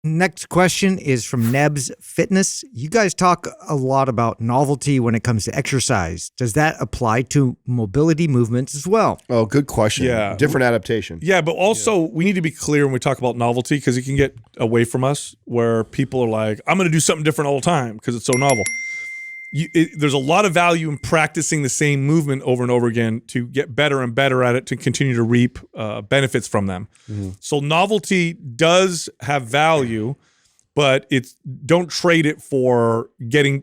Next question is from Nebs Fitness. You guys talk a lot about novelty when it comes to exercise. Does that apply to mobility movements as well? Oh, good question. Yeah. Different adaptation. Yeah, but also we need to be clear when we talk about novelty because it can get away from us where people are like, I'm going to do something different all the time because it's so novel. There's a lot of value in practicing the same movement over and over again to get better and better at it to continue to reap benefits from them. Mm-hmm. So novelty does have value, but don't trade it for getting,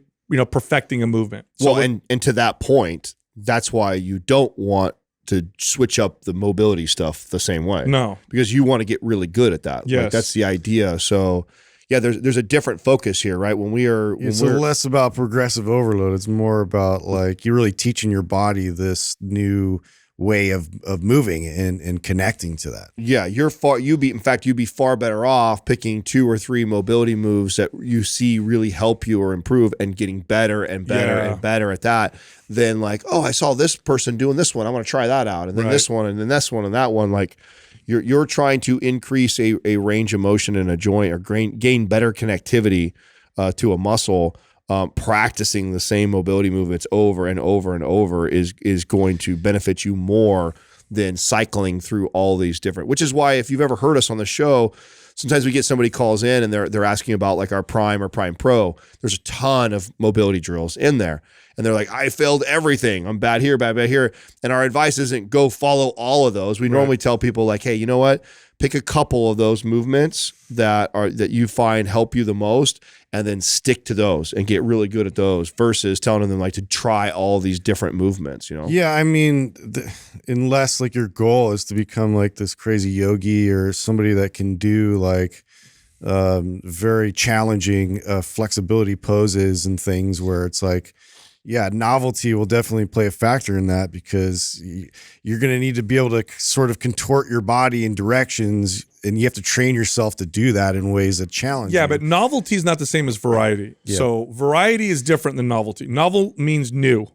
perfecting a movement. So and to that point, that's why you don't want to switch up the mobility stuff the same way. No. Because you want to get really good at that. Yes. Like, that's the idea. So yeah, there's a different focus here, right? It's less about progressive overload. It's more about like you're really teaching your body this new way of moving and connecting to that. Yeah, you'd be far better off picking 2 or 3 mobility moves that you see really help you or improve and getting better and better and better at that than like, oh, I saw this person doing this one, I want to try that out, and then this one, and then this one, and that one. Like you're trying to increase a range of motion in a joint or gain better connectivity to a muscle. Practicing the same mobility movements over and over and over is going to benefit you more than cycling through all these different, which is why if you've ever heard us on the show, sometimes we get somebody calls in and they're asking about like our Prime or Prime Pro. There's a ton of mobility drills in there. And they're like, I failed everything. I'm bad here, bad here. And our advice isn't go follow all of those. We normally tell people like, hey, you know what? Pick a couple of those movements that you find help you the most and then stick to those and get really good at those versus telling them like to try all these different movements, Yeah, I mean, unless like your goal is to become like this crazy yogi or somebody that can do like very challenging flexibility poses and things where it's like, yeah, novelty will definitely play a factor in that because you're going to need to be able to sort of contort your body in directions, and you have to train yourself to do that in ways that challenge. Yeah, but novelty is not the same as variety. Yeah. So variety is different than novelty. Novel means new.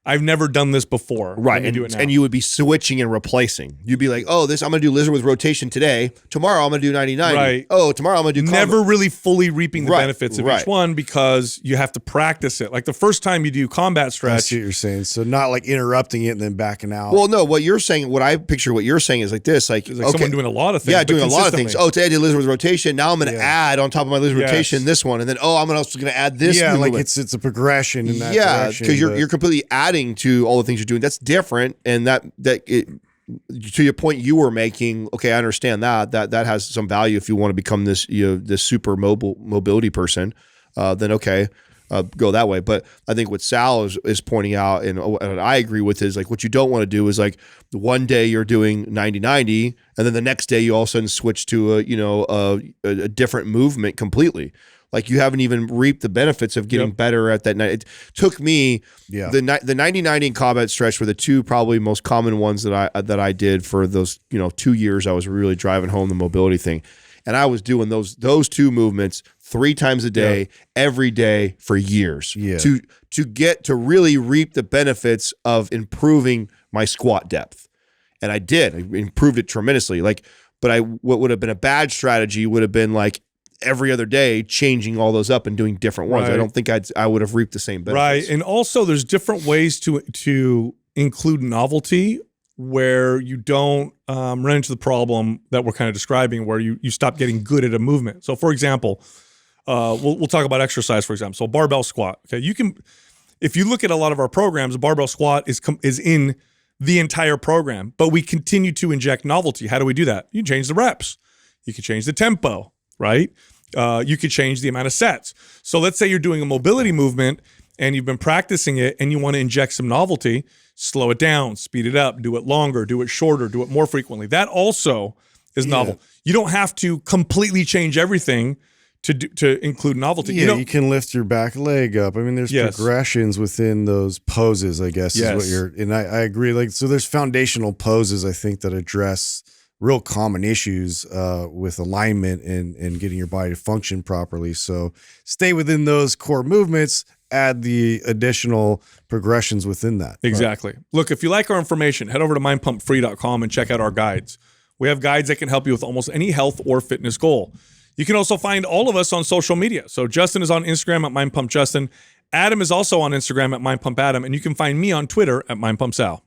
I've never done this before. Right, and you would be switching and replacing. You'd be like, oh, I'm going to do lizard with rotation today. Tomorrow I'm going to do 90-90. Right. Oh, tomorrow I'm going to do never really fully reaping the benefits of each right. one because you have to practice it. Like the first time you do combat I stretch. see what you're saying. So not like interrupting it and then backing out. Well, no, what I picture what you're saying is like this. Like, like someone doing a lot of things. Yeah, doing a lot of things. Oh, today I did lizard with rotation. Now I'm going to add on top of my lizard rotation this one. And then, I'm also going to add this. Yeah, like movement. it's a progression in that direction. direction. Because you're completely adding to all the things you're doing. That's different, and to your point you were making. Okay, I understand that has some value if you want to become this this super mobility person. Then okay, go that way. But I think what Sal is pointing out, and I agree with, is like what you don't want to do is like one day you're doing 90-90, and then the next day you all of a sudden switch to a different movement completely. Like you haven't even reaped the benefits of getting better at that. It took me the 90-90 and combat stretch were the two probably most common ones that I did for those 2 years. I was really driving home the mobility thing, and I was doing those 2 movements 3 times a day, every day for years. Yeah. To get to really reap the benefits of improving my squat depth, and I did. I improved it tremendously. But what would have been a bad strategy would have been like every other day changing all those up and doing different ones. Right. I don't think I would have reaped the same benefits. Right. And also there's different ways to include novelty where you don't run into the problem that we're kind of describing where you stop getting good at a movement. So for example, we'll talk about exercise, for example. So barbell squat. Okay. If you look at a lot of our programs, a barbell squat is in the entire program, but we continue to inject novelty. How do we do that? You change the reps. You can change the tempo, right? You could change the amount of sets. So let's say you're doing a mobility movement and you've been practicing it and you want to inject some novelty, slow it down, speed it up, do it longer, do it shorter, do it more frequently. That also is novel. You don't have to completely change everything to include novelty. Yeah, you can lift your back leg up. I mean, there's progressions within those poses, I guess, is what you're, and I agree. Like, so there's foundational poses, I think, that address real common issues with alignment and getting your body to function properly. So stay within those core movements, add the additional progressions within that. Exactly. Right. Look, if you like our information, head over to mindpumpfree.com and check out our guides. We have guides that can help you with almost any health or fitness goal. You can also find all of us on social media. So Justin is on Instagram at MindPumpJustin. Adam is also on Instagram at MindPumpAdam, and you can find me on Twitter at MindPumpSal.